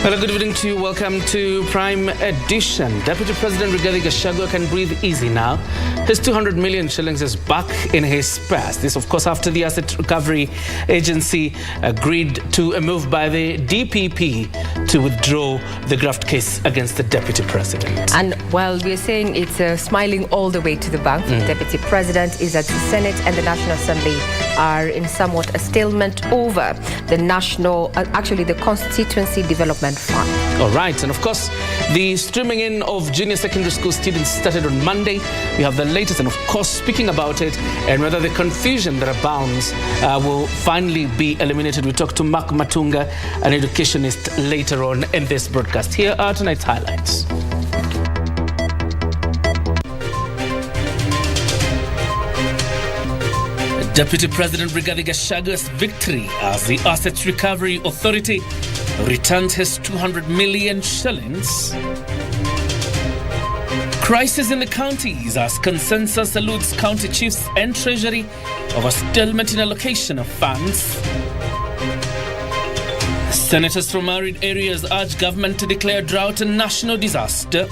Hello, good evening to you. Welcome to Prime Edition. Deputy President Rigathi Gachagua can breathe easy now. His 200 million shillings is back in his purse. This, of course, after the Asset Recovery Agency agreed to a move by the DPP to withdraw the graft case against the Deputy President. And while we're saying it's smiling all the way to the bank, the Deputy President is that the Senate and the National Assembly are in somewhat a stalemate over the the Constituency Development Fund. All right, and of course, the streaming in of junior secondary school students started on Monday. We have the latest, and of course, speaking about it and whether the confusion that abounds will finally be eliminated. We talk to Mark Matunga, an educationist, later on in this broadcast. Here are tonight's highlights. Deputy President Rigathi Gachagua's victory as the Asset Recovery Authority returns his 200 million shillings. Crisis in the counties as consensus eludes county chiefs and treasury over stalemate in allocation of funds. Senators from arid areas urge government to declare drought a national disaster.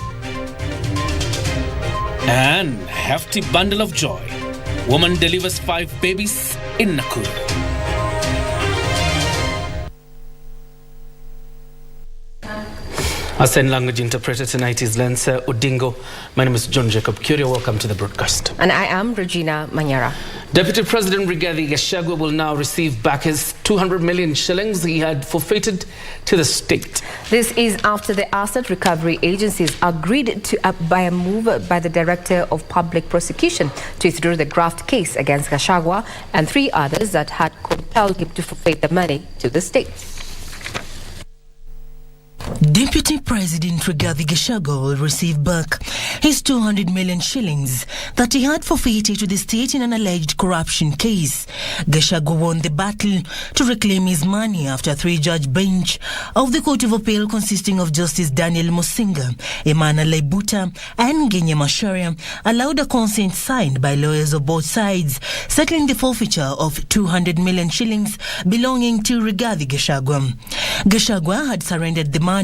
And hefty bundle of joy. Woman delivers 5 babies in Nakuru. Our sign language interpreter tonight is Lensa Odingo. My name is John Jacob Kioria. Welcome to the broadcast. And I am Regina Manyara. Deputy President Rigathi Gachagua will now receive back his 200 million shillings he had forfeited to the state. This is after the Asset Recovery Agencies agreed to by a move by the Director of Public Prosecution to withdraw the graft case against Gachagua and 3 others that had compelled him to forfeit the money to the state. Deputy President Rigathi Gachagua will receive back his 200 million shillings that he had forfeited to the state in an alleged corruption case. Gachagua won the battle to reclaim his money after a 3-judge bench of the Court of Appeal consisting of Justice Daniel Musinga, Emmanuel Laibuta and Ngenya Masharia allowed a consent signed by lawyers of both sides, settling the forfeiture of 200 million shillings belonging to Rigathi Gachagua. Gachagua had surrendered the money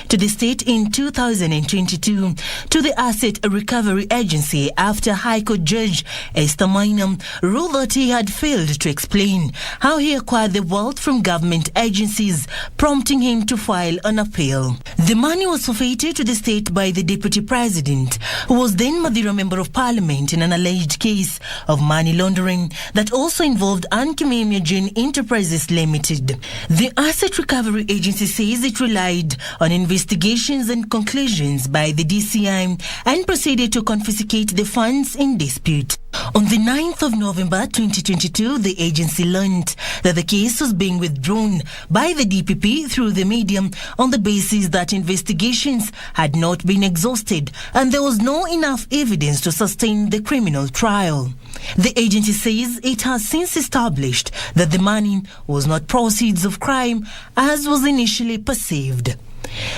to the state in 2022 to the Asset Recovery Agency after High Court Judge Esther Mainam ruled that he had failed to explain how he acquired the wealth from government agencies, prompting him to file an appeal. The money was forfeited to the state by the Deputy President, who was then Madira Member of Parliament in an alleged case of money laundering that also involved Ankimemia Gene Enterprises Limited. The Asset Recovery Agency says it relied on investigations and conclusions by the DCI and proceeded to confiscate the funds in dispute. On the 9th of November 2022, the agency learned that the case was being withdrawn by the DPP through the media on the basis that investigations had not been exhausted and there was no enough evidence to sustain the criminal trial. The agency says it has since established that the money was not proceeds of crime as was initially perceived.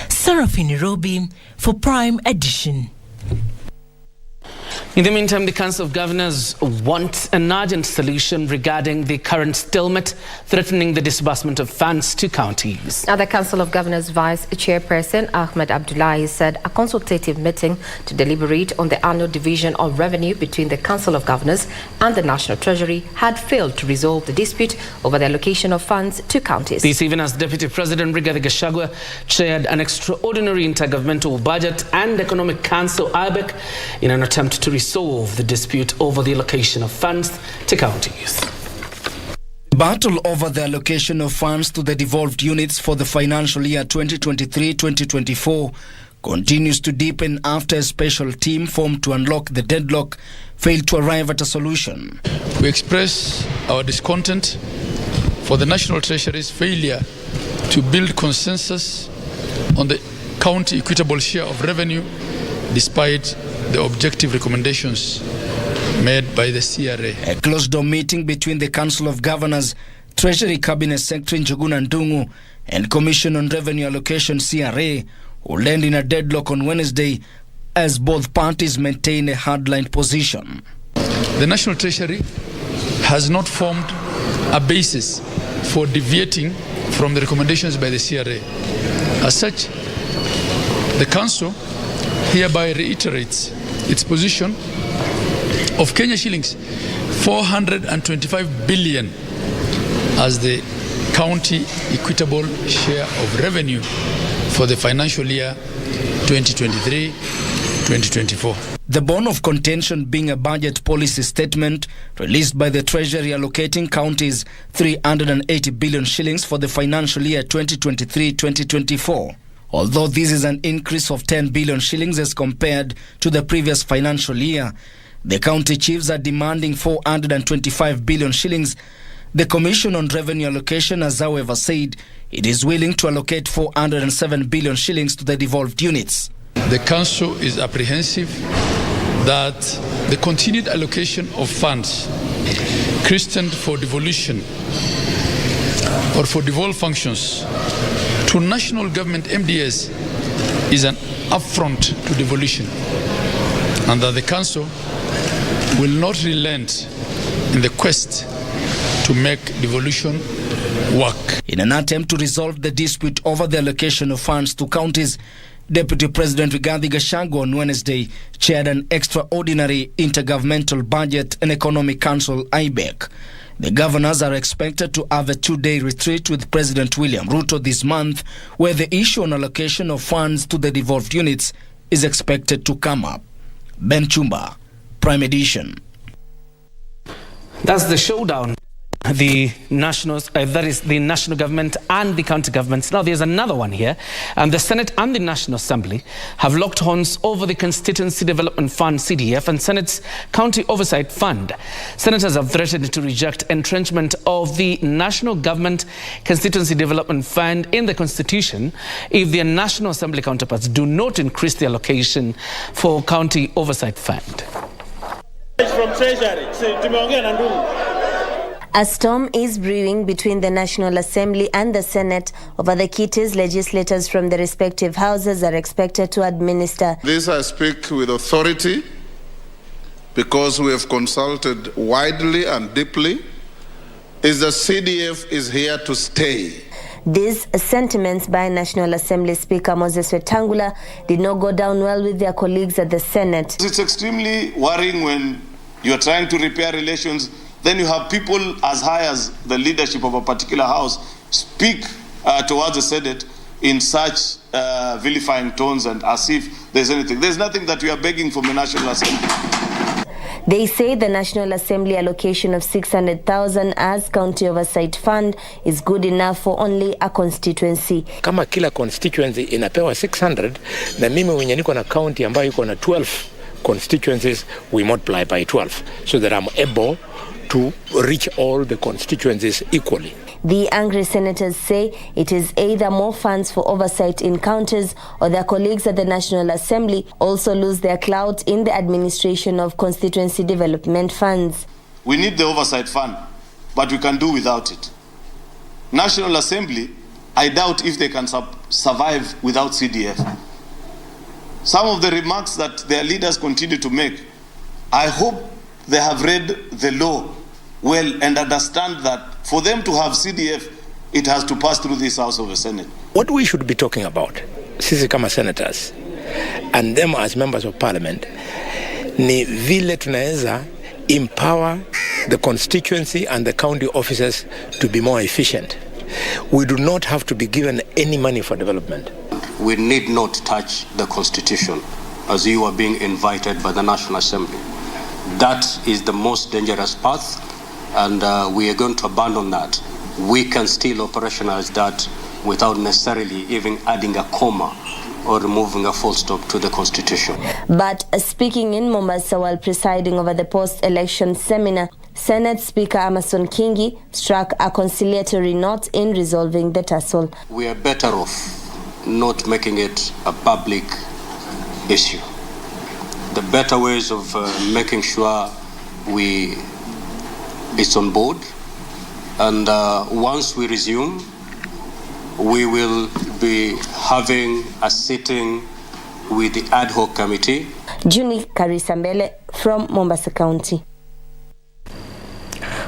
Seraphine Robi for Prime Edition. In the meantime, the Council of Governors want an urgent solution regarding the current stalemate threatening the disbursement of funds to counties. Now, the Council of Governors Vice Chairperson Ahmed Abdullahi said a consultative meeting to deliberate on the annual division of revenue between the Council of Governors and the National Treasury had failed to resolve the dispute over the allocation of funds to counties. This even as Deputy President Rigathi Gachagua chaired an extraordinary intergovernmental budget and economic council (IBEC) in an attempt to resolve the dispute over the allocation of funds to counties. The battle over the allocation of funds to the devolved units for the financial year 2023-2024 continues to deepen after a special team formed to unlock the deadlock failed to arrive at a solution. We express our discontent for the National Treasury's failure to build consensus on the county equitable share of revenue despite the objective recommendations made by the CRA. A closed-door meeting between the Council of Governors, Treasury Cabinet Secretary Njuguna Ndung'u and Commission on Revenue Allocation CRA will end in a deadlock on Wednesday as both parties maintain a hardline position. The National Treasury has not formed a basis for deviating from the recommendations by the CRA. As such, the Council hereby reiterates its position of Kenya shillings 425 billion as the county equitable share of revenue for the financial year 2023-2024. The bone of contention being a budget policy statement released by the Treasury allocating counties 380 billion shillings for the financial year 2023-2024. Although this is an increase of 10 billion shillings as compared to the previous financial year, the county chiefs are demanding 425 billion shillings. The Commission on Revenue Allocation has however said it is willing to allocate 407 billion shillings to the devolved units. The Council is apprehensive that the continued allocation of funds christened for devolution or for devolved functions to national government MDS is an affront to devolution, and that the Council will not relent in the quest to make devolution work. In an attempt to resolve the dispute over the allocation of funds to counties, Deputy President Rigathi Gachagua on Wednesday chaired an extraordinary Intergovernmental Budget and Economic Council (IBEC). The governors are expected to have a 2-day retreat with President William Ruto this month, where the issue on allocation of funds to the devolved units is expected to come up. Ben Chumba, Prime That's the showdown. The nationals, that is the national government and the county governments. Now there's another one here, and the Senate and the National Assembly have locked horns over the Constituency Development Fund (CDF) and Senate's County Oversight Fund. Senators have threatened to reject entrenchment of the National Government Constituency Development Fund in the Constitution if their National Assembly counterparts do not increase the allocation for County Oversight Fund. From Treasury, a storm is brewing between the National Assembly and the Senate over the kitties legislators from the respective houses are expected to administer. This I speak with authority because we have consulted widely and deeply. Is the CDF is here to stay. These sentiments by National Assembly Speaker Moses Wetangula did not go down well with their colleagues at the Senate. It's extremely worrying when you're trying to repair relations. Then you have people as high as the leadership of a particular house speak towards the Senate in such vilifying tones and as if there's anything. There's nothing that we are begging from the National Assembly. They say the National Assembly allocation of 600,000 as County Oversight Fund is good enough for only a constituency. Kama kila constituency inapewa 600 na mimi mwenye niko na county ambayo iko na 12 constituencies, we multiply by 12 so that I'm able to reach all the constituencies equally. The angry senators say it is either more funds for oversight in counties or their colleagues at the National Assembly also lose their clout in the administration of constituency development funds. We need the oversight fund, but we can do without it. National Assembly, I doubt if they can survive without CDF. Some of the remarks that their leaders continue to make, I hope they have read the law well and understand that for them to have CDF, it has to pass through this House of the Senate. What we should be talking about, sisi kama senators and them as members of parliament, ni vile tunaweza empower the constituency and the county officers to be more efficient. We do not have to be given any money for development. We need not touch the constitution as you are being invited by the National Assembly. That is the most dangerous path, and we are going to abandon that. We can still operationalize that without necessarily even adding a comma or removing a full stop to the constitution. But speaking in Mombasa while presiding over the post-election seminar, Senate Speaker Amason Kingi struck a conciliatory note in resolving the tussle. We are better off not making it a public issue. The better ways of making sure it's on board, and once we resume, we will be having a sitting with the ad hoc committee. Juni Karisambele from Mombasa County.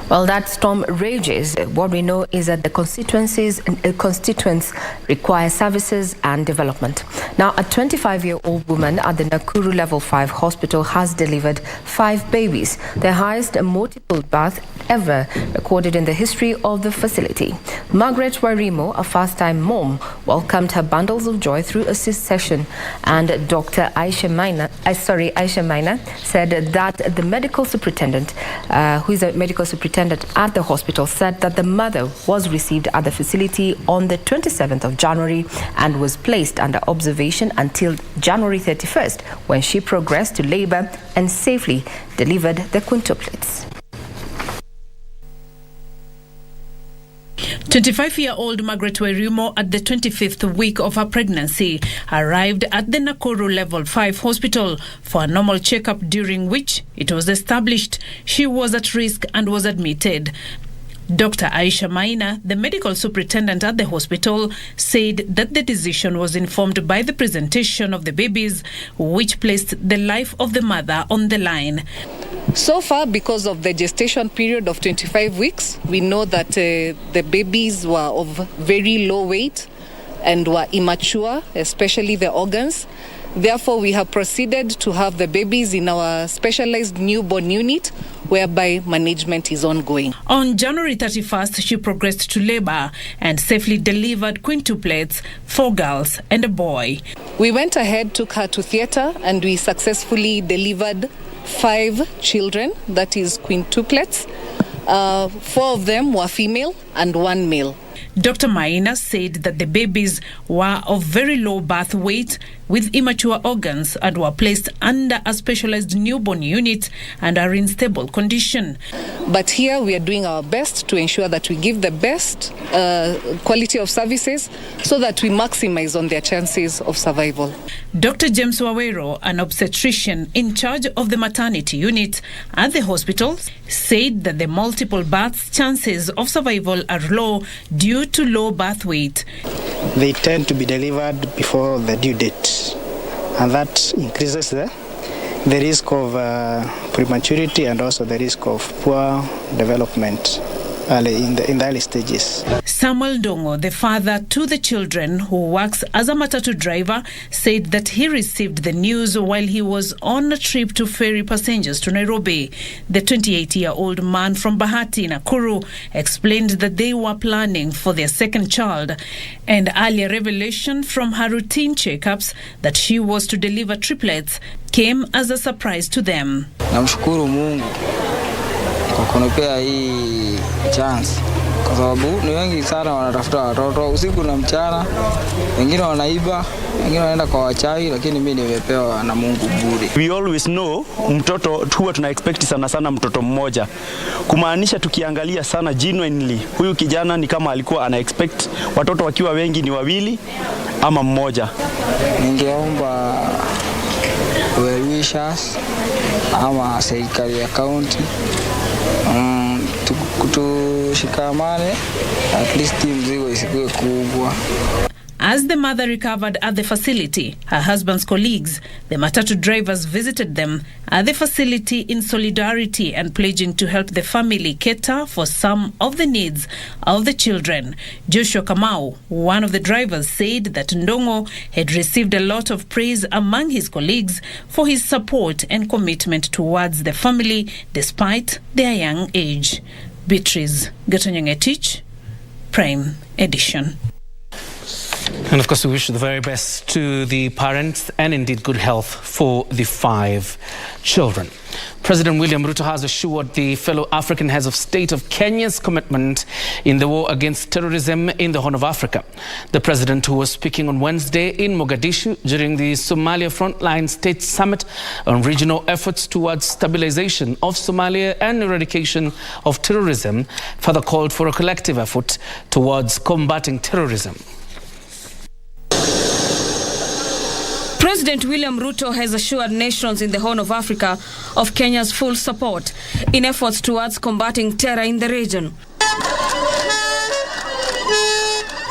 While that storm rages, what we know is that the constituents require services and development. Now, a 25-year-old woman at the Nakuru Level 5 hospital has delivered 5 babies, the highest multiple birth ever recorded in the history of the facility. Margaret Warimo, a first-time mom, welcomed her bundles of joy through a session, and Dr. Aisha Maina said that the medical superintendent, who is a medical superintendent at the hospital, said that the mother was received at the facility on the 27th of January and was placed under observation until January 31st, when she progressed to labor and safely delivered the quintuplets. 25-year-old Margaret Warimo, at the 25th week of her pregnancy, arrived at the Nakuru Level 5 hospital for a normal checkup, during which it was established she was at risk and was admitted. Dr. Aisha Maina, the medical superintendent at the hospital, said that the decision was informed by the presentation of the babies, which placed the life of the mother on the line. So far, because of the gestation period of 25 weeks, we know that the babies were of very low weight and were immature, especially the organs. Therefore, we have proceeded to have the babies in our specialized newborn unit, whereby management is ongoing. On January 31st, she progressed to labor and safely delivered quintuplets, 4 girls and a boy. We went ahead, took her to theatre, and we successfully delivered 5 children, that is quintuplets. 4 of them were female and 1 male. Dr. Maina said that the babies were of very low birth weight with immature organs and were placed under a specialized newborn unit and are in stable condition. But here we are doing our best to ensure that we give the best quality of services so that we maximize on their chances of survival. Dr. James Wawero, an obstetrician in charge of the maternity unit at the hospital, said that the multiple births chances of survival are low due to low birth weight. They tend to be delivered before the due date, and that increases the risk of prematurity and also the risk of poor development in the early stages. Samuel Ndongo, the father to the children who works as a matatu driver, said that he received the news while he was on a trip to ferry passengers to Nairobi. The 28-year-old man from Bahati, Nakuru, explained that they were planning for their second child, and earlier revelation from her routine checkups that she was to deliver triplets came as a surprise to them. Namshukuru Mungu kwa kunipea hii chance, kwa sababu ni wengi sana wanatafuta watoto usiku na mchana, wengine wanaiba, wengine wanaenda kwa wachawi, lakini mimi nimepewa na Mungu bure. We always know mtoto huwa tuna expect sana mtoto mmoja, kumaanisha tukiangalia sana genuinely huyu kijana ni kama alikuwa ana expect watoto wakiwa wengi ni 2 ama mmoja. Ningeomba well-wishers ama serikali ya county tushikamane, at least mzigo isikuwe kubwa. As the mother recovered at the facility, her husband's colleagues, the matatu drivers, visited them at the facility in solidarity and pledging to help the family cater for some of the needs of the children. Joshua Kamau, one of the drivers, said that Ndongo had received a lot of praise among his colleagues for his support and commitment towards the family despite their young age. Beatrice Gatonyangetich, Prime Edition. And of course, we wish the very best to the parents and indeed good health for the 5 children. President William Ruto has assured the fellow African heads of state of Kenya's commitment in the war against terrorism in the Horn of Africa. The president, who was speaking on Wednesday in Mogadishu during the Somalia Frontline State Summit on regional efforts towards stabilization of Somalia and eradication of terrorism, further called for a collective effort towards combating terrorism. President William Ruto has assured nations in the Horn of Africa of Kenya's full support in efforts towards combating terror in the region.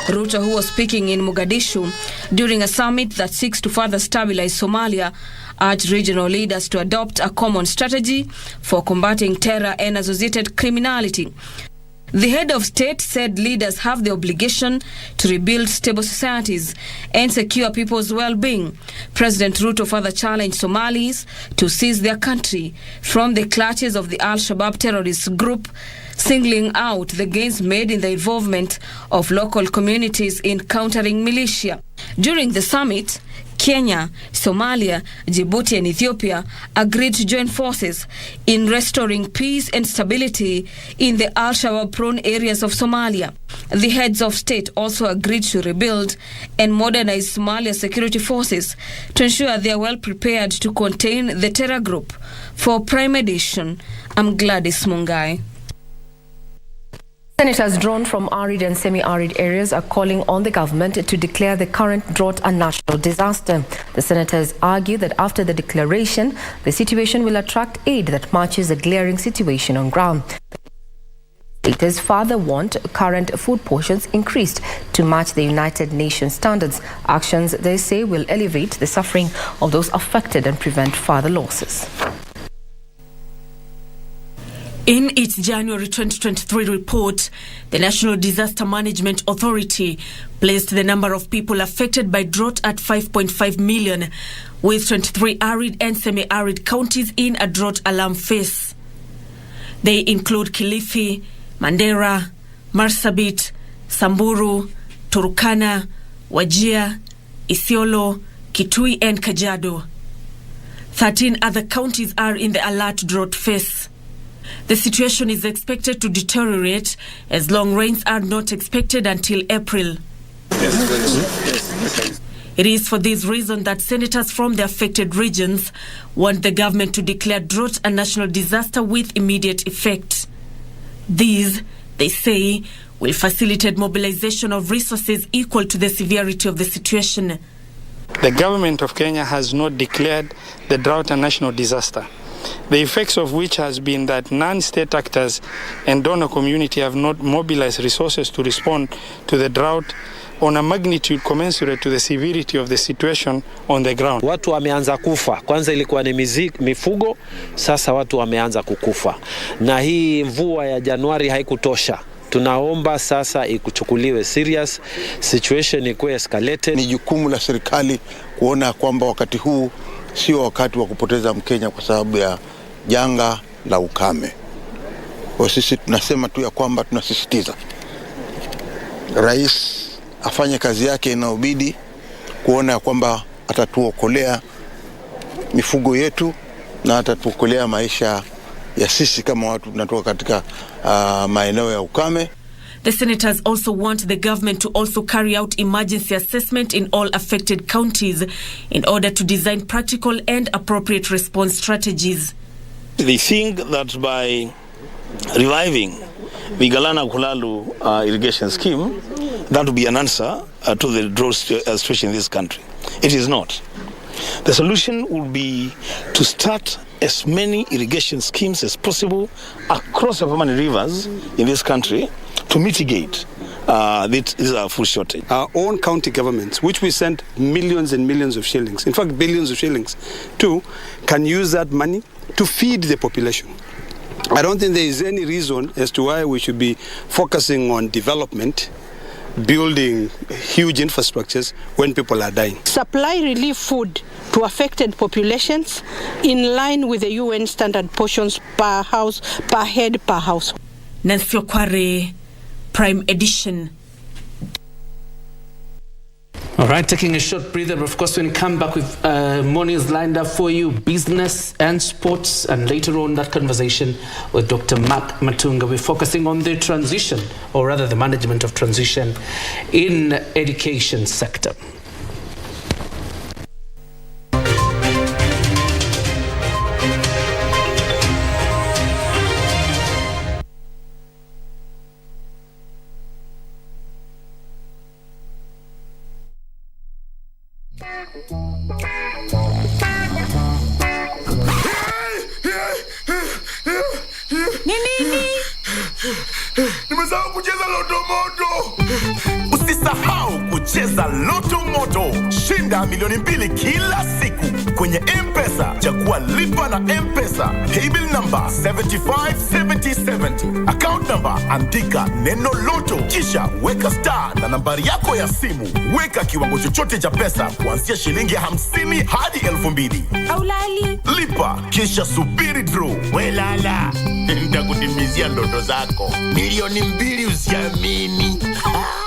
Ruto, who was speaking in Mogadishu during a summit that seeks to further stabilize Somalia, urged regional leaders to adopt a common strategy for combating terror and associated criminality. The head of state said leaders have the obligation to rebuild stable societies and secure people's well-being. President Ruto further challenged Somalis to seize their country from the clutches of the Al-Shabaab terrorist group, singling out the gains made in the involvement of local communities in countering militia. During the summit, Kenya, Somalia, Djibouti and Ethiopia agreed to join forces in restoring peace and stability in the Al-Shabaab-prone areas of Somalia. The heads of state also agreed to rebuild and modernize Somalia's security forces to ensure they are well prepared to contain the terror group. For Prime Edition, I'm Gladys Mungai. Senators drawn from arid and semi-arid areas are calling on the government to declare the current drought a national disaster. The senators argue that after the declaration, the situation will attract aid that matches the glaring situation on ground. Senators further want current food portions increased to match the United Nations standards. Actions, they say, will elevate the suffering of those affected and prevent further losses. In its January 2023 report, the National Disaster Management Authority placed the number of people affected by drought at 5.5 million, with 23 arid and semi-arid counties in a drought alarm phase. They include Kilifi, Mandera, Marsabit, Samburu, Turkana, Wajir, Isiolo, Kitui and Kajiado. 13 other counties are in the alert drought phase. The situation is expected to deteriorate as long rains are not expected until April. It is for this reason that senators from the affected regions want the government to declare drought a national disaster with immediate effect. These, they say, will facilitate mobilization of resources equal to the severity of the situation. The government of Kenya has not declared the drought a national disaster, the effects of which has been that non-state actors and donor community have not mobilized resources to respond to the drought on a magnitude commensurate to the severity of the situation on the ground. Watu wameanza kufa. Kwanza ilikuwa ni mifugo, sasa watu wameanza kukufa. Na hii mvua ya Januari haikutosha. Tunaomba sasa ikuchukuliwe serious, situation ikuwe escalated. Ni jukumu la serikali kuona kwamba wakati huu sio wakati wa kupoteza Mkenya kwa sababu ya janga la ukame. Kwa sisi tunasema tu ya kwamba tunasisitiza Rais afanye kazi yake inayobidi kuona ya kwamba atatuokolea mifugo yetu na atatuokolea maisha ya sisi kama watu tunatoka katika maeneo ya ukame. The senators also want the government to also carry out emergency assessment in all affected counties in order to design practical and appropriate response strategies. They think that by reviving the Galana Kulalu irrigation scheme, that would be an answer to the drought situation in this country. It is not. The solution would be to start as many irrigation schemes as possible across the permanent rivers in this country to mitigate this food shortage. Our own county governments, which we send millions and millions of shillings, in fact billions of shillings to, can use that money to feed the population. I don't think there is any reason as to why we should be focusing on development, building huge infrastructures when people are dying. Supply relief food to affected populations in line with the UN standard portions per house, per head, per house. Nancy Okware, Prime Edition. All right, taking a short breather, but of course when we come back with more news lined up for you, business and sports, and later on that conversation with Dr. Mark Matunga. We're focusing on the transition, or rather the management of transition in education sector. Nimesahau kucheza Loto Moto. Usisahau kucheza Loto Moto. Shinda milioni 2 kila siku. kwenye M-Pesa. Chagua lipa na M-Pesa. Paybill number 757070. Account number andika neno Loto. Kisha weka star na nambari yako ya simu. Weka kiwango chochote cha pesa kuanzia shilingi 50 hadi 2,000. Aulali. Lipa kisha subiri draw. Welala. Nitakutimizia ndoto zako. Milioni 2 usiamini.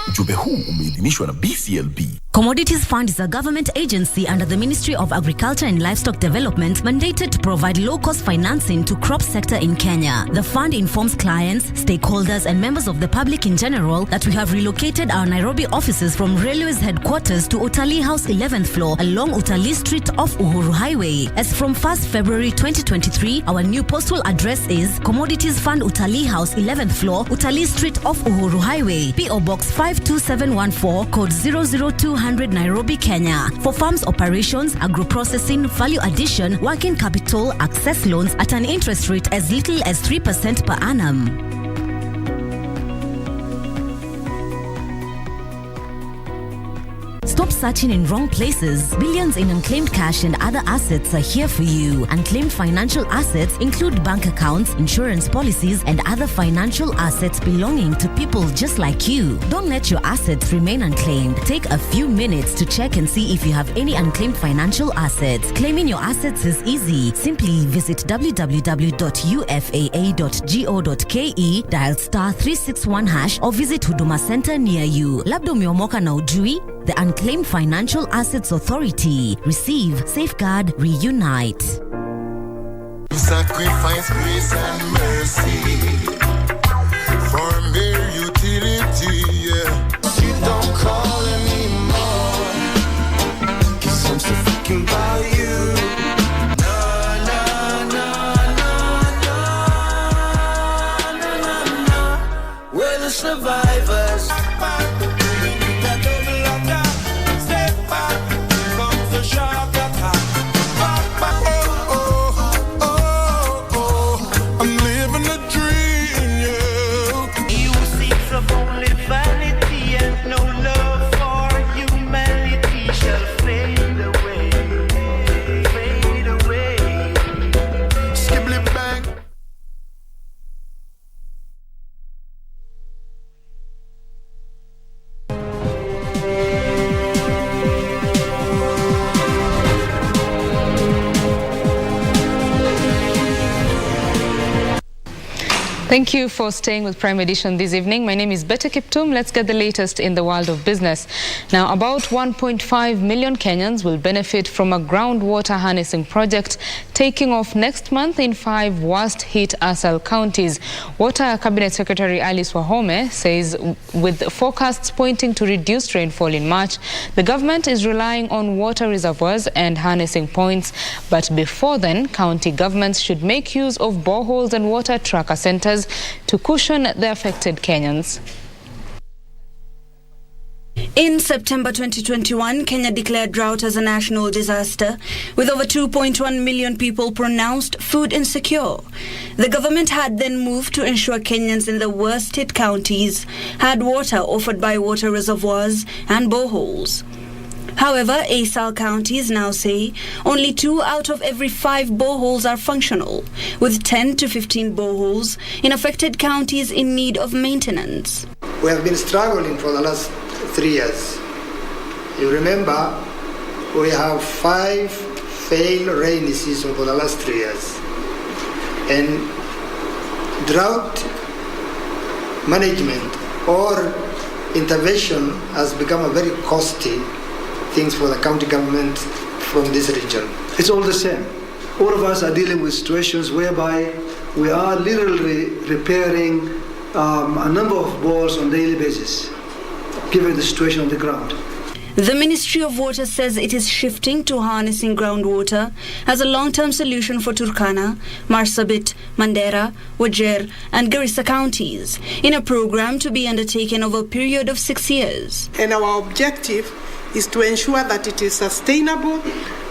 Ujumbe huu umeidhinishwa na BCLB. Commodities Fund is a government agency under the Ministry of Agriculture and Livestock Development mandated to provide low-cost financing to crop sector in Kenya. The fund informs clients, stakeholders and members of the public in general that we have relocated our Nairobi offices from Railways headquarters to Utalii House 11th floor along Utalii Street off Uhuru Highway. As from 1st February 2023, our new postal address is Commodities Fund Utalii House 11th floor, Utalii Street off Uhuru Highway, PO Box 52714, code 00200 Nairobi, Kenya. For farms operations, agro-processing, value addition, working capital, access loans at an interest rate as little as 3% per annum. Stop searching in wrong places. Billions in unclaimed cash and other assets are here for you. Unclaimed financial assets include bank accounts, insurance policies, and other financial assets belonging to people just like you. Don't let your assets remain unclaimed. Take a few minutes to check and see if you have any unclaimed financial assets. Claiming your assets is easy. Simply visit www.ufaa.go.ke, dial *361# or visit Huduma Center near you. Labda umeomoka na ujui? The Unclaimed Financial Assets Authority. Receive, safeguard, reunite. Sacrifice grace and mercy for mere utility, yeah. You don't call anymore, 'cause I'm still thinking about you. No, no, no, no, no, no, no, no. We're the survivors. Thank you for staying with Prime Edition this evening. My name is Betta Kiptum. Let's get the latest in the world of business. Now, about 1.5 million Kenyans will benefit from a groundwater harnessing project taking off next month in 5 worst-hit ASAL counties. Water Cabinet Secretary Alice Wahome says with forecasts pointing to reduced rainfall in March, the government is relying on water reservoirs and harnessing points. But before then, county governments should make use of boreholes and water tracker centers to cushion the affected Kenyans. In September 2021, Kenya declared drought as a national disaster, with over 2.1 million people pronounced food insecure. The government had then moved to ensure Kenyans in the worst-hit counties had water offered by water reservoirs and boreholes. However, ASAL counties now say only 2 out of every 5 boreholes are functional, with 10 to 15 boreholes in affected counties in need of maintenance. We have been struggling for the last 3 years. You remember, we have 5 failed rainy seasons for the last 3 years. And drought management or intervention has become a very costly things for the county government from this region. It's all the same. All of us are dealing with situations whereby we are literally repairing a number of bores on a daily basis, given the situation on the ground. The Ministry of Water says it is shifting to harnessing groundwater as a long-term solution for Turkana, Marsabit, Mandera, Wajir and Garissa counties in a program to be undertaken over a period of 6 years. And our objective is to ensure that it is sustainable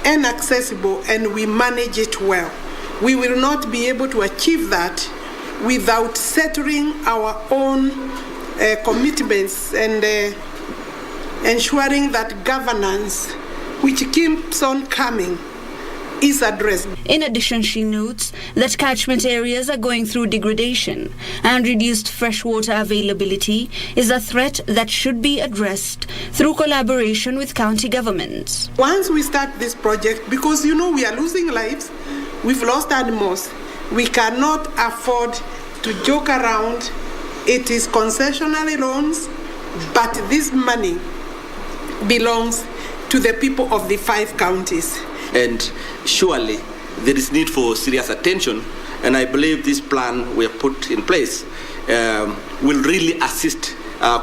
and accessible and we manage it well. We will not be able to achieve that without settling our own commitments and ensuring that governance, which keeps on coming, is addressed. In addition, she notes that catchment areas are going through degradation and reduced freshwater availability is a threat that should be addressed through collaboration with county governments. Once we start this project, because we are losing lives, we've lost animals, we cannot afford to joke around. It is concessionary loans, but this money belongs to the people of the 5 counties. And surely there is need for serious attention, and I believe this plan we have put in place will really assist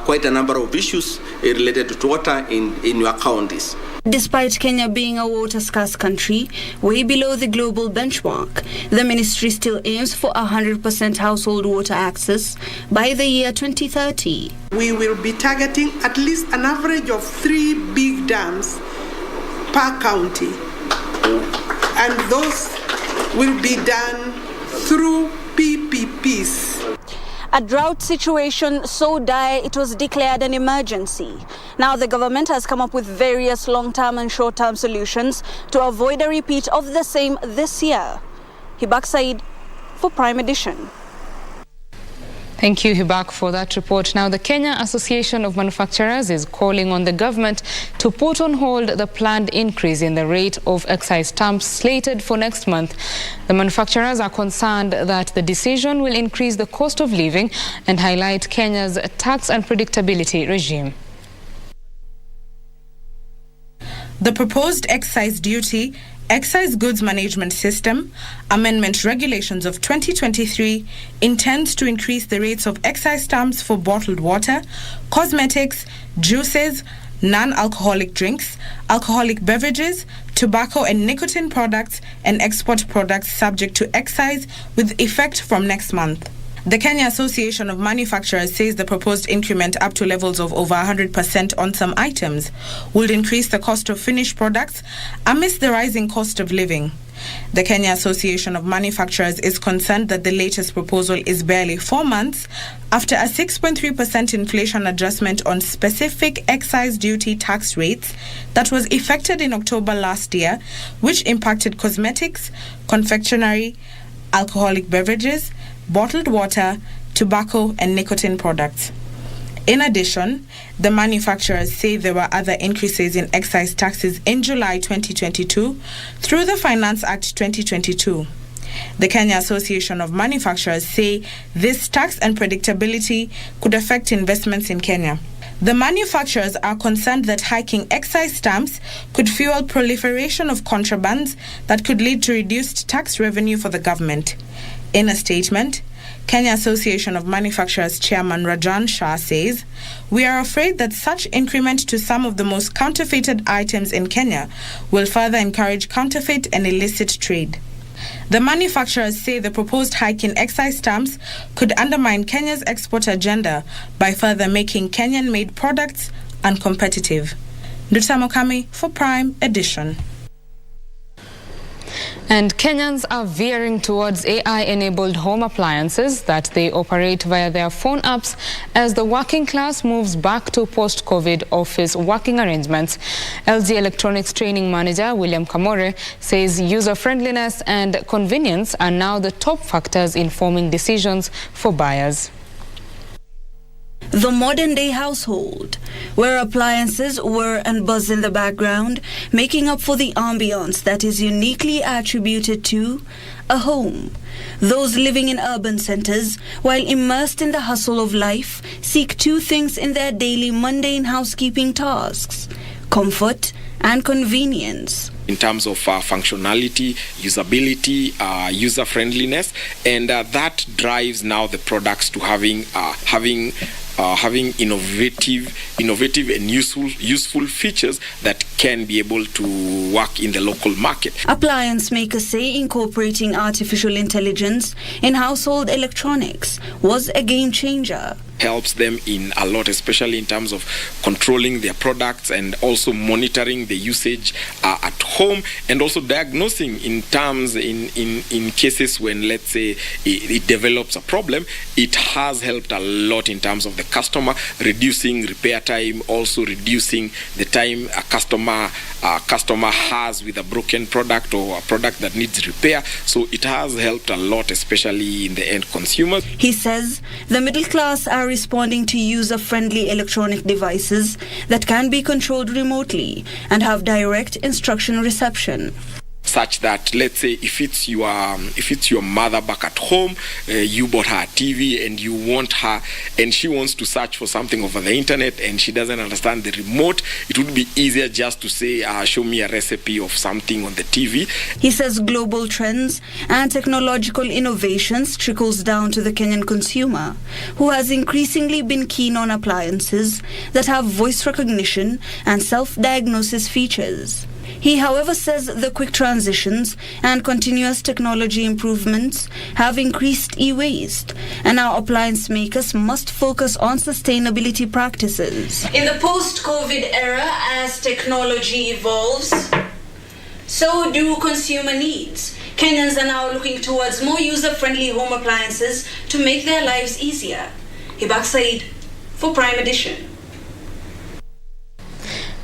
quite a number of issues related to water in your counties. Despite Kenya being a water-scarce country, way below the global benchmark, the ministry still aims for 100% household water access by the year 2030. We will be targeting at least an average of 3 big dams per county, and those will be done through PPPs. A drought situation so dire it was declared an emergency. Now the government has come up with various long-term and short-term solutions to avoid a repeat of the same this year. Hibak Said for Prime Edition. Thank you, Hibak, for that report. Now, the Kenya Association of Manufacturers is calling on the government to put on hold the planned increase in the rate of excise stamps slated for next month. The manufacturers are concerned that the decision will increase the cost of living and highlight Kenya's tax unpredictability regime. The proposed excise duty, Excise Goods Management System, Amendment Regulations of 2023 intends to increase the rates of excise stamps for bottled water, cosmetics, juices, non-alcoholic drinks, alcoholic beverages, tobacco and nicotine products, and export products subject to excise with effect from next month. The Kenya Association of Manufacturers says the proposed increment up to levels of over 100% on some items would increase the cost of finished products amidst the rising cost of living. The Kenya Association of Manufacturers is concerned that the latest proposal is barely 4 months after a 6.3% inflation adjustment on specific excise duty tax rates that was effected in October last year, which impacted cosmetics, confectionery, alcoholic beverages, bottled water, tobacco, and nicotine products. In addition, the manufacturers say there were other increases in excise taxes in July 2022 through the Finance Act 2022. The Kenya Association of Manufacturers say this tax unpredictability could affect investments in Kenya. The manufacturers are concerned that hiking excise stamps could fuel proliferation of contrabands that could lead to reduced tax revenue for the government. In a statement, Kenya Association of Manufacturers Chairman Rajan Shah says, "We are afraid that such increment to some of the most counterfeited items in Kenya will further encourage counterfeit and illicit trade." The manufacturers say the proposed hike in excise stamps could undermine Kenya's export agenda by further making Kenyan-made products uncompetitive. Nduta Mokami for Prime Edition. And Kenyans are veering towards AI-enabled home appliances that they operate via their phone apps as the working class moves back to post-COVID office working arrangements. LG Electronics Training Manager William Kamore says user-friendliness and convenience are now the top factors informing decisions for buyers. The modern-day household, where appliances whir and buzz in the background, making up for the ambience that is uniquely attributed to a home. Those living in urban centers, while immersed in the hustle of life, seek 2 things in their daily mundane housekeeping tasks: comfort and convenience. In terms of functionality, usability, user-friendliness, and that drives now the products to having innovative and useful features that can be able to work in the local market. Appliance makers say incorporating artificial intelligence in household electronics was a game changer. Helps them in a lot, especially in terms of controlling their products and also monitoring the usage at home, and also diagnosing in terms in cases when, let's say, it develops a problem. It has helped a lot in terms of the customer, reducing repair time, also reducing the time a customer has with a broken product or a product that needs repair. So it has helped a lot, especially in the end consumer. He says the middle class are responding to user-friendly electronic devices that can be controlled remotely and have direct instruction reception. Such that, let's say, if it's your mother back at home, you bought her a TV and you want her, and she wants to search for something over the internet and she doesn't understand the remote, it would be easier just to say, show me a recipe of something on the TV. He says global trends and technological innovations trickles down to the Kenyan consumer, who has increasingly been keen on appliances that have voice recognition and self-diagnosis features. He, however, says the quick transitions and continuous technology improvements have increased e-waste, and now appliance makers must focus on sustainability practices. In the post-COVID era, as technology evolves, so do consumer needs. Kenyans are now looking towards more user-friendly home appliances to make their lives easier. Hibak Said for Prime Edition.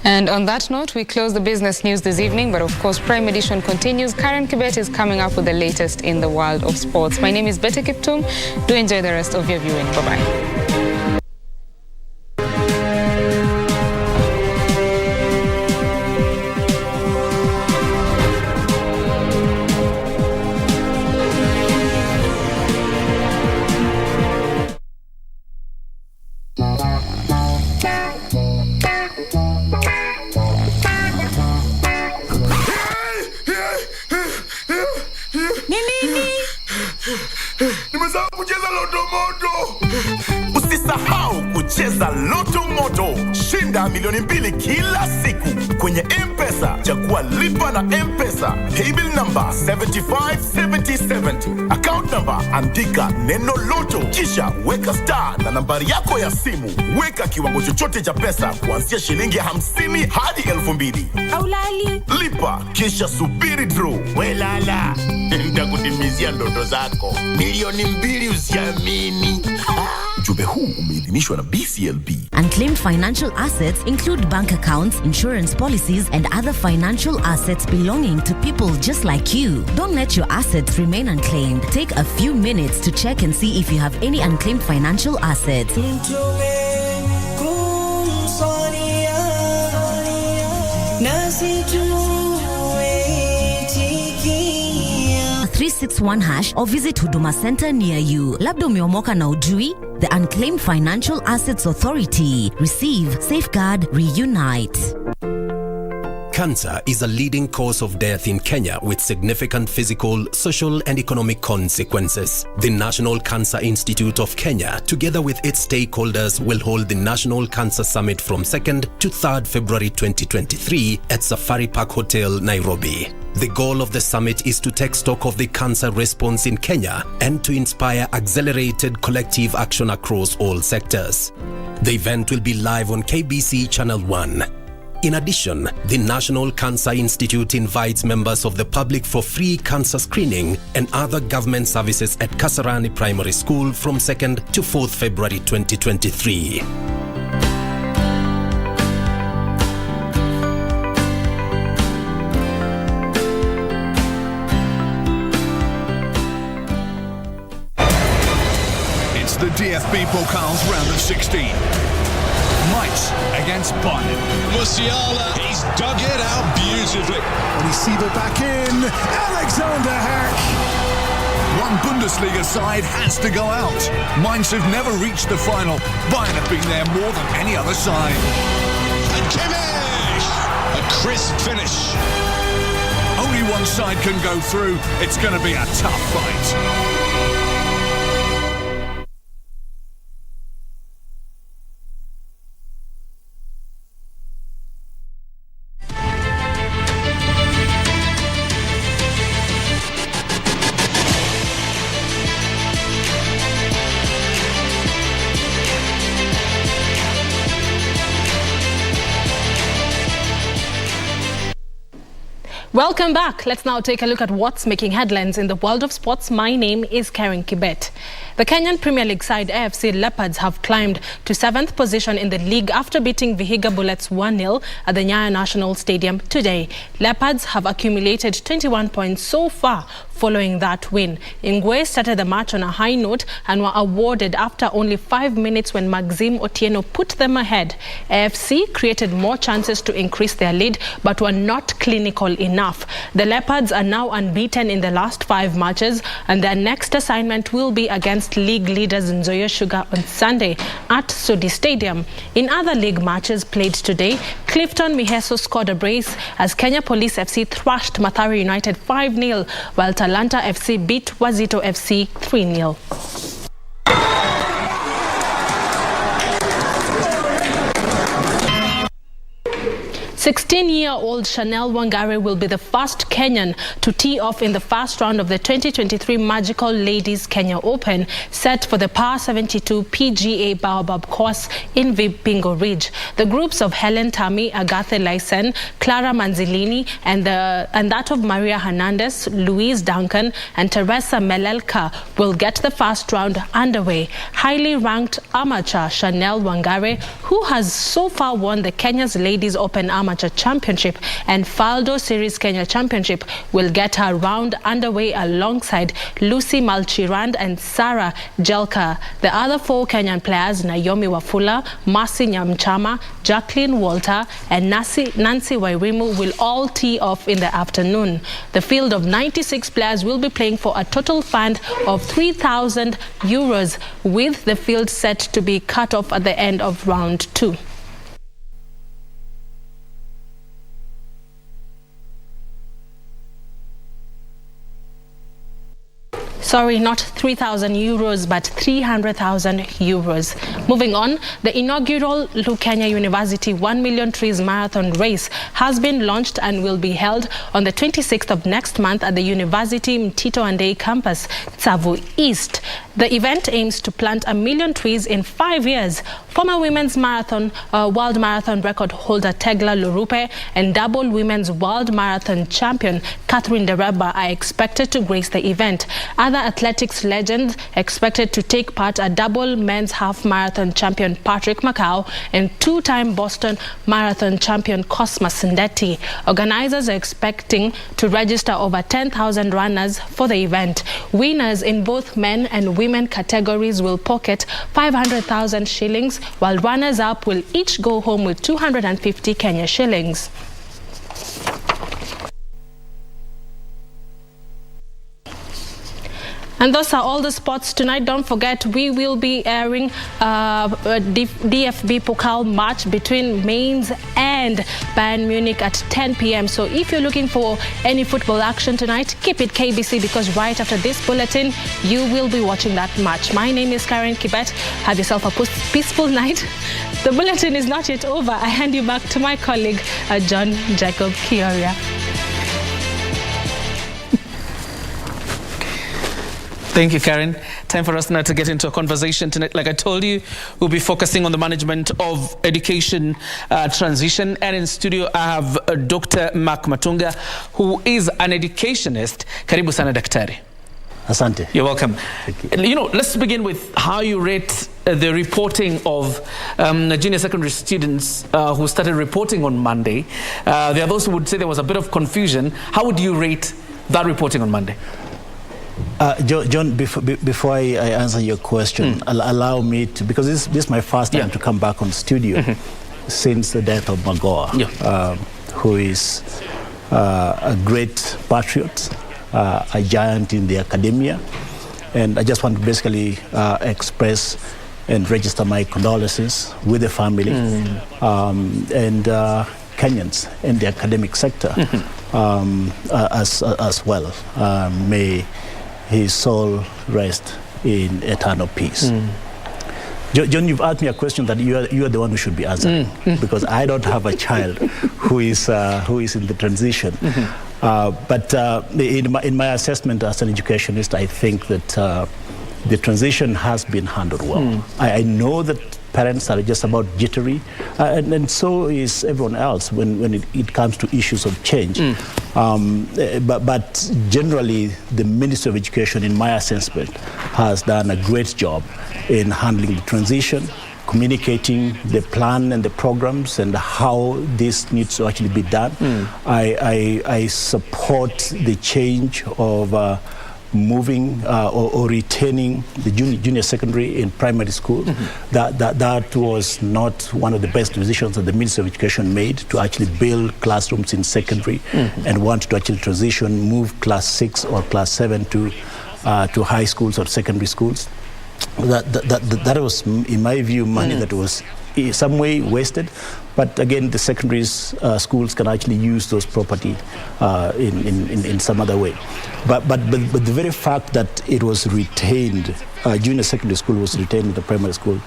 And on that note, we close the business news this evening, but of course, Prime Edition continues. Karen Kibet is coming up with the latest in the world of sports. My name is Bete Kiptum. Do enjoy the rest of your viewing. Bye-bye. Nimesahau kucheza Loto Moto. Usisahau kucheza Loto Moto. Shinda milioni 2 kila siku kwenye M-Pesa. Chagua lipa na M-Pesa. Paybill number 757070. Account number andika neno Loto. Kisha weka star na nambari yako ya simu. Weka kiwango chochote cha pesa kuanzia shilingi 50 hadi 2000. Aulali. Lipa kisha subiri draw. Welala. Nitakutimizia ndoto zako. Milioni 2 usiamini. Ujumbe huu umeidhinishwa na BCLB. Unclaimed financial assets include bank accounts, insurance policies, and other financial assets belonging to people just like you. Don't let your assets remain unclaimed. Take a few minutes to check and see if you have any unclaimed financial assets. 361 hash or visit Huduma Center near you. Labda umeomoka na ujui? The Unclaimed Financial Assets Authority. Receive, safeguard, reunite. Cancer is a leading cause of death in Kenya with significant physical, social and economic consequences. The National Cancer Institute of Kenya, together with its stakeholders, will hold the National Cancer Summit from 2nd to 3rd February 2023 at Safari Park Hotel, Nairobi. The goal of the summit is to take stock of the cancer response in Kenya and to inspire accelerated collective action across all sectors. The event will be live on KBC Channel 1. In addition, the National Cancer Institute invites members of the public for free cancer screening and other government services at Kasarani Primary School from 2nd to 4th February 2023. It's the DFB Pokals round of 16. Mainz against Bayern. Musiala, he's dug it out beautifully. And he's Siebel back in. Alexander Herk. One Bundesliga side has to go out. Mainz have never reached the final. Bayern have been there more than any other side. And Kimmich! A crisp finish. Only one side can go through. It's going to be a tough fight. Welcome back. Let's now take a look at what's making headlines in the world of sports. My name is Karen Kibet. The Kenyan Premier League side AFC Leopards have climbed to 7th position in the league after beating Vihiga Bullets 1-0 at the Nyayo National Stadium today. Leopards have accumulated 21 points so far following that win. Ingwe started the match on a high note and were awarded after only 5 minutes when Maxime Otieno put them ahead. AFC created more chances to increase their lead but were not clinical enough. The Leopards are now unbeaten in the last 5 matches, and their next assignment will be against league leaders Nzoia Sugar on Sunday at Sudi Stadium. In other league matches played today, Clifton Miheso scored a brace as Kenya Police FC thrashed Mathare United 5-0, while Talanta FC beat Wazito FC 3-0. 16-year-old Chanel Wangari will be the first Kenyan to tee off in the first round of the 2023 Magical Ladies Kenya Open, set for the Par 72 PGA Baobab course in Vipingo Ridge. The groups of Helen Tami, Agathe Lysen, Clara Manzilini, and that of Maria Hernandez, Louise Duncan, and Teresa Melelka will get the first round underway. Highly ranked amateur Chanel Wangari, who has so far won the Kenya's Ladies Open Amateur Championship and Faldo Series Kenya Championship, will get her round underway alongside Lucy Malchirand and Sarah Jelka. The other 4 Kenyan players, Naomi Wafula, Mercy Nyamchama, Jacqueline Walter, and Nancy Wairimu, will all tee off in the afternoon. The field of 96 players will be playing for a total fund of €3,000, with the field set to be cut off at the end of round 2. Sorry, not €3,000, but €300,000. Moving on, the inaugural Lukenya University 1 Million Trees Marathon Race has been launched and will be held on the 26th of next month at the University Mtito Andei campus, Tsavo East. The event aims to plant 1 million trees in 5 years. Former women's marathon, world marathon record holder Tegla Lorupe and double women's world marathon champion Catherine Dereba are expected to grace the event. Other athletics legends expected to take part are double men's half marathon champion Patrick Macau and 2-time Boston Marathon champion Cosmas Ndeti. Organizers are expecting to register over 10,000 runners for the event. Winners in both men and women categories will pocket 500,000 shillings, while runners-up will each go home with 250 Kenya shillings. And those are all the sports tonight. Don't forget, we will be airing a DFB Pokal match between Mainz and Bayern Munich at 10 p.m. So if you're looking for any football action tonight, keep it KBC, because right after this bulletin, you will be watching that match. My name is Karen Kibet. Have yourself a peaceful night. The bulletin is not yet over. I hand you back to my colleague, John Jacob Kioria. Thank you, Karen. Time for us now to get into a conversation tonight. Like I told you, we'll be focusing on the management of education transition. And in studio, I have Dr. Mark Matunga, who is an educationist. Karibu sana, Daktari. Asante. You're welcome. You know, let's begin with how you rate the reporting of junior secondary students who started reporting on Monday. There are those who would say there was a bit of confusion. How would you rate that reporting on Monday? John, before I answer your question, allow me to, because this is my first time to come back on studio since the death of Magoa, who is a great patriot, a giant in the academia. And I just want to basically express and register my condolences with the family and Kenyans in the academic sector as well. May his soul rest in eternal peace. John, you've asked me a question that you are the one who should be answering, because I don't have a child who is in the transition. But in my assessment as an educationist, I think that the transition has been handled well. I know that parents are just about jittery, and so is everyone else when it comes to issues of change. But generally, the Ministry of Education, in my assessment, has done a great job in handling the transition, communicating the plan and the programs and how this needs to actually be done. I support the change of moving or retaining the junior secondary in primary school. That was not one of the best decisions that the Ministry of Education made, to actually build classrooms in secondary and want to actually transition, move class 6 or class 7 to high schools or secondary schools. That was, in my view, money that was in some way wasted. But again, the secondary schools can actually use those property in some other way. But the very fact that it was retained, junior secondary school was retained in the primary school,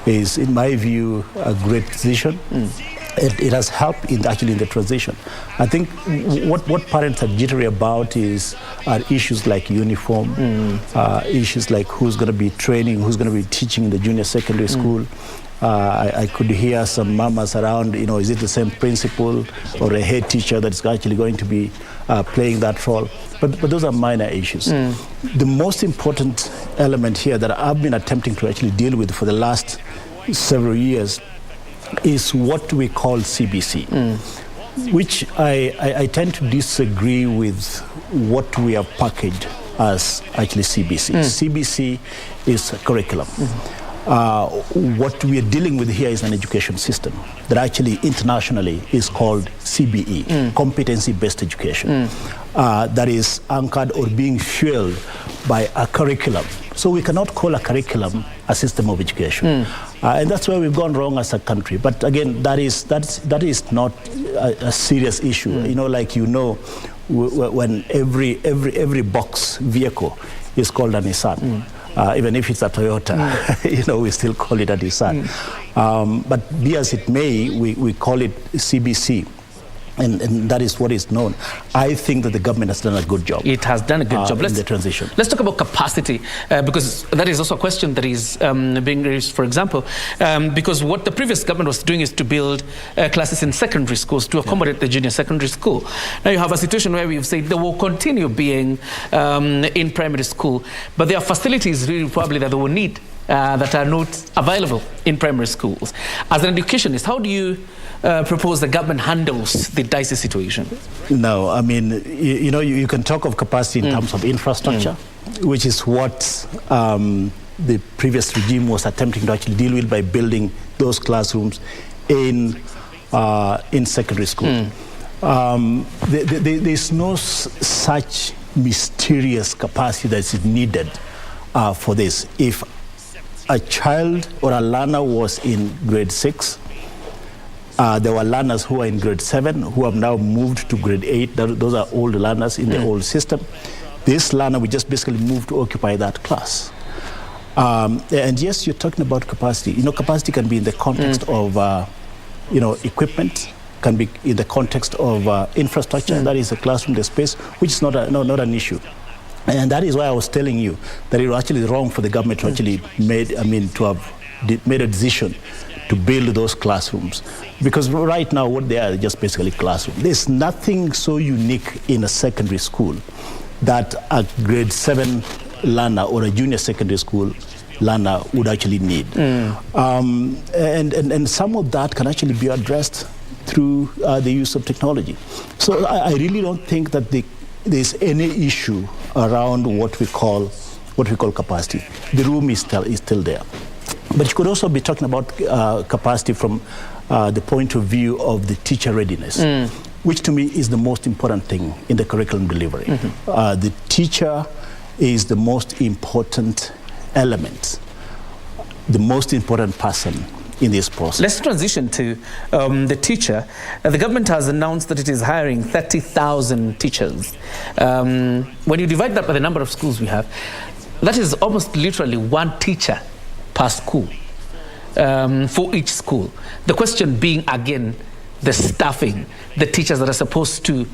is, in my view, a great decision. It has helped in the transition. I think what parents are jittery about are issues like uniform, issues like who's going to be training, who's going to be teaching in the junior secondary school. I could hear some mamas around, is it the same principal or a head teacher that's actually going to be playing that role? But those are minor issues. The most important element here that I've been attempting to actually deal with for the last several years is what we call CBC, which I tend to disagree with what we have packaged as actually CBC. CBC is a curriculum. What we are dealing with here is an education system that actually internationally is called CBE, competency-based education, that is anchored or being fueled by a curriculum. So we cannot call a curriculum a system of education. And that's where we've gone wrong as a country. But again, that is not a serious issue. When every box vehicle is called a Nissan. Even if it's a Toyota, we still call it a Nissan. But be as it may, we call it CBC. And that is what is known. I think that the government has done a good job. It has done a good job. In the transition. Let's talk about capacity, because that is also a question that is being raised, for example, because what the previous government was doing is to build classes in secondary schools to accommodate the junior secondary school. Now you have a situation where we've said there will continue being in primary school, but there are facilities really probably that they will need that are not available in primary schools. As an educationist, how do you propose the government handles the dicey situation? No, I mean, you can talk of capacity in terms of infrastructure, which is what the previous regime was attempting to actually deal with by building those classrooms in secondary school. There's no such mysterious capacity that is needed for this. If a child or a learner was in grade 6, there were learners who are in grade 7 who have now moved to grade 8. Those are old learners in the old system. This learner will just basically move to occupy that class. And yes, you're talking about capacity. Capacity can be in the context of, equipment, can be in the context of infrastructure. That is a classroom, the space, which is not an issue. And that is why I was telling you that it was actually wrong for the government to actually made a decision to build those classrooms. Because right now, what they are just basically classrooms. There's nothing so unique in a secondary school that a grade 7 learner or a junior secondary school learner would actually need. And some of that can actually be addressed through the use of technology. So I really don't think that there's any issue around what we call capacity. The room is still there. But you could also be talking about capacity from the point of view of the teacher readiness, which to me is the most important thing in the curriculum delivery. The teacher is the most important element, the most important person in this process. Let's transition to the teacher. The government has announced that it is hiring 30,000 teachers. When you divide that by the number of schools we have, that is almost literally one teacher per school, for each school. The question being, again, the staffing, the teachers that are supposed to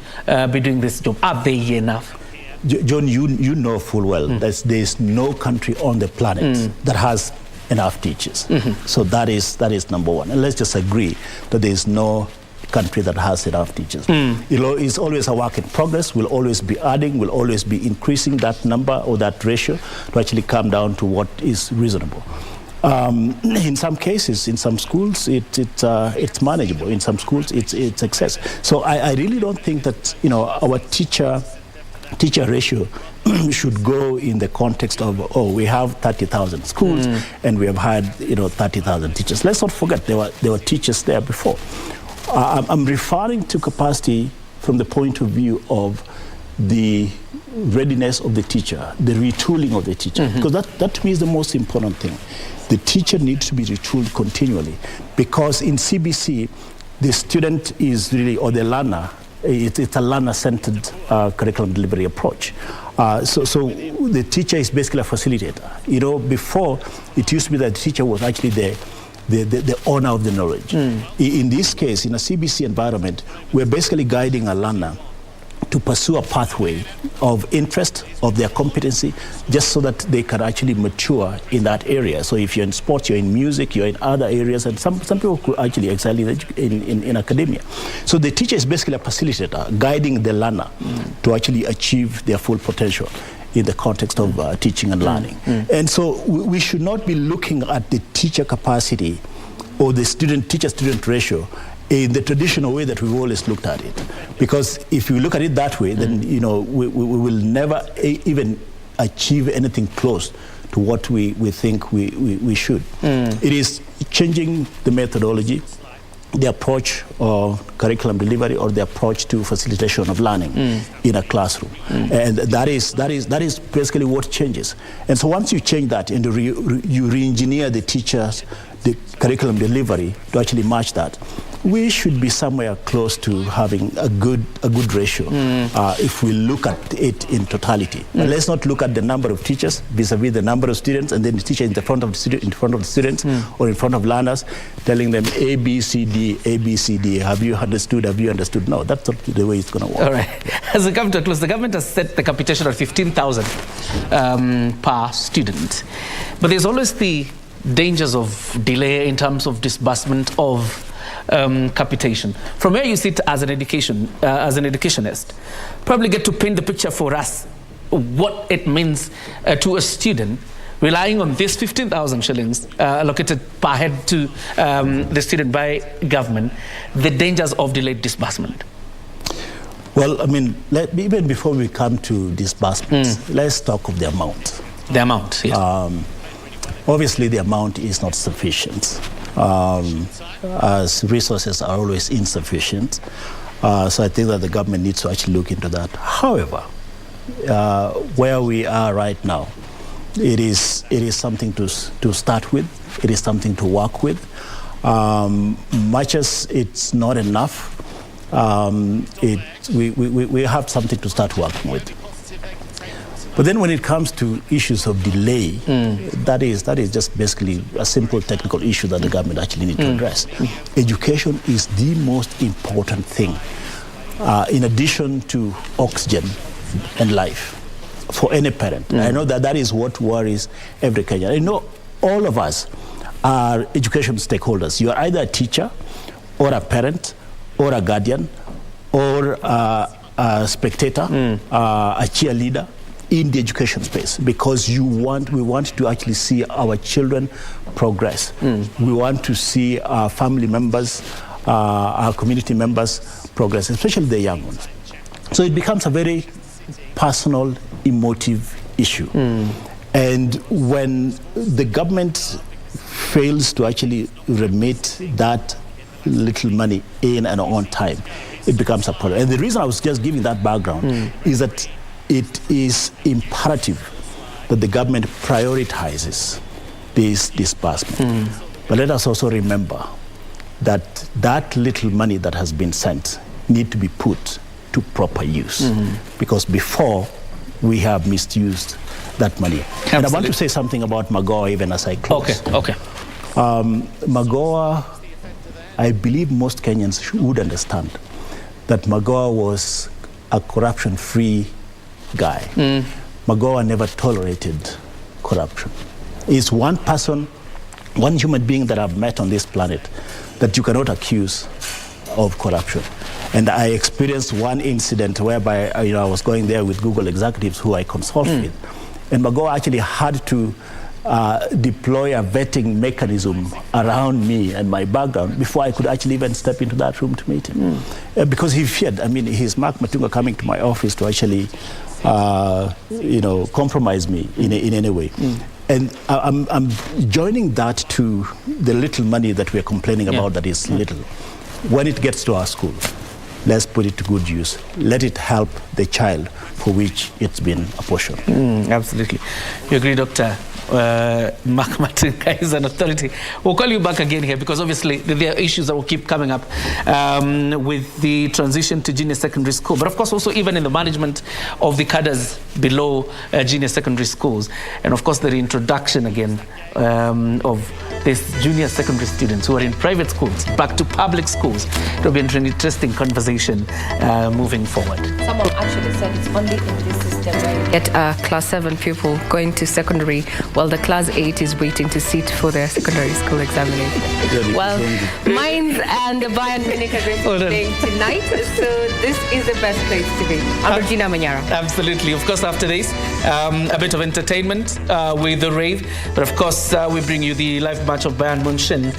be doing this job, are they enough? John, you know full well that there's no country on the planet that has enough teachers. So that is number one. And let's just agree that there's no country that has enough teachers. It's always a work in progress. We'll always be adding, we'll always be increasing that number or that ratio to actually come down to what is reasonable. In some cases, in some schools, it's manageable. In some schools, it's excess. So I really don't think that our teacher ratio should go in the context of, we have 30,000 schools and we have had 30,000 teachers. Let's not forget there were teachers there before. I'm referring to capacity from the point of view of the readiness of the teacher, the retooling of the teacher, because that to me is the most important thing. The teacher needs to be retooled continually, because in CBC, the student is really, or the learner, it's a learner-centered curriculum delivery approach. So the teacher is basically a facilitator. Before, it used to be that the teacher was actually the owner of the knowledge. In this case, in a CBC environment, we're basically guiding a learner to pursue a pathway of interest, of their competency, just so that they can actually mature in that area. So if you're in sports, you're in music, you're in other areas, and some people could actually excel in academia. So the teacher is basically a facilitator, guiding the learner to actually achieve their full potential in the context of teaching and learning. And so we should not be looking at the teacher capacity or the teacher-student ratio in the traditional way that we've always looked at it. Because if you look at it that way, then we will never even achieve anything close to what we think we should. It is changing the methodology, the approach of curriculum delivery, or the approach to facilitation of learning in a classroom. And that is basically what changes. And so once you change that and you re-engineer the teachers, the curriculum delivery to actually match that, we should be somewhere close to having a good ratio if we look at it in totality. But let's not look at the number of teachers vis-a-vis the number of students, and then the teacher in front of the students or in front of learners, telling them A, B, C, D, A, B, C, D. Have you understood? Have you understood? No, that's not the way it's going to work. All right. As we come to a close, the government has set the capitation at 15,000 per student, but there's always the dangers of delay in terms of disbursement of capitation. From where you sit as an educationist, probably get to paint the picture for us what it means to a student relying on this 15,000 shillings allocated per head to the student by government, the dangers of delayed disbursement. Well, I mean, even before we come to disbursements, let's talk of the amount. The amount, yes. Obviously, the amount is not sufficient, as resources are always insufficient. So I think that the government needs to actually look into that. However, where we are right now, it is something to start with. It is something to work with. Much as it's not enough, we have something to start working with. But then when it comes to issues of delay, that is just basically a simple technical issue that the government actually needs to address. Education is the most important thing, in addition to oxygen and life, for any parent. I know that is what worries every Kenyan. I know all of us are education stakeholders. You are either a teacher or a parent or a guardian or a spectator, a cheerleader in the education space, because we want to actually see our children progress. We want to see our family members, our community members progress, especially the young ones. So it becomes a very personal, emotive issue. And when the government fails to actually remit that little money in and on time, it becomes a problem. And the reason I was just giving that background is that it is imperative that the government prioritizes this disbursement. But let us also remember that that little money that has been sent need to be put to proper use, because before we have misused that money. Absolutely. And I want to say something about Magoa even as I close. Okay. Magoa, I believe most Kenyans would understand that Magoa was a corruption-free guy. Magoa never tolerated corruption. He's one person, one human being that I've met on this planet that you cannot accuse of corruption. And I experienced one incident whereby I was going there with Google executives who I consult with. And Magoha actually had to deploy a vetting mechanism around me and my background before I could actually even step into that room to meet him. Because he feared, he's Mark Matunga coming to my office to actually, compromise me in any way. And I'm joining that to the little money that we're complaining about that is little. When it gets to our school, let's put it to good use. Let it help the child for which it's been apportioned. Absolutely. You agree, Dr. Mark Matunga is an authority. We'll call you back again here because obviously there are issues that will keep coming up with the transition to junior secondary school, but of course also even in the management of the cadres below junior secondary schools, and of course the reintroduction again of these junior secondary students who are in private schools back to public schools. It will be an interesting conversation moving forward. Someone actually said it's only in this system where you get a class 7 pupil going to secondary while the class 8 is waiting to sit for their secondary school examination. Well, Mainz and the Bayern Munich are going to be playing tonight, so this is the best place to be. I'm Regina, Manyara. Absolutely. Of course, after this, a bit of entertainment with the rave, but of course, we bring you the live match of Bayern Munich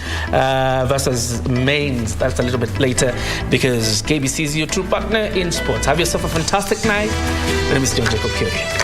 versus Mainz. That's a little bit later because KBC is your true partner in sports. Have yourself a fantastic night. My name is John Jacob Kioria.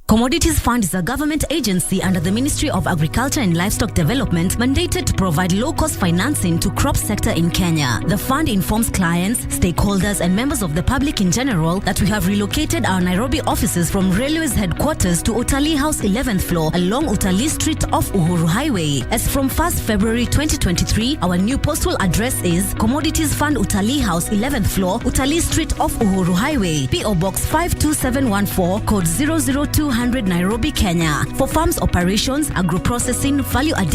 Commodities Fund is a government agency under the Ministry of Agriculture and Livestock Development mandated to provide low-cost financing to crop sector in Kenya. The fund informs clients, stakeholders and members of the public in general that we have relocated our Nairobi offices from Railways headquarters to Utalii House 11th floor along Utalii Street off Uhuru Highway. As from 1st February 2023, our new postal address is Commodities Fund Utalii House 11th floor, Utalii Street off Uhuru Highway, PO Box 52714, code 00200 Nairobi, Kenya. For farms operations, agro-processing, value addition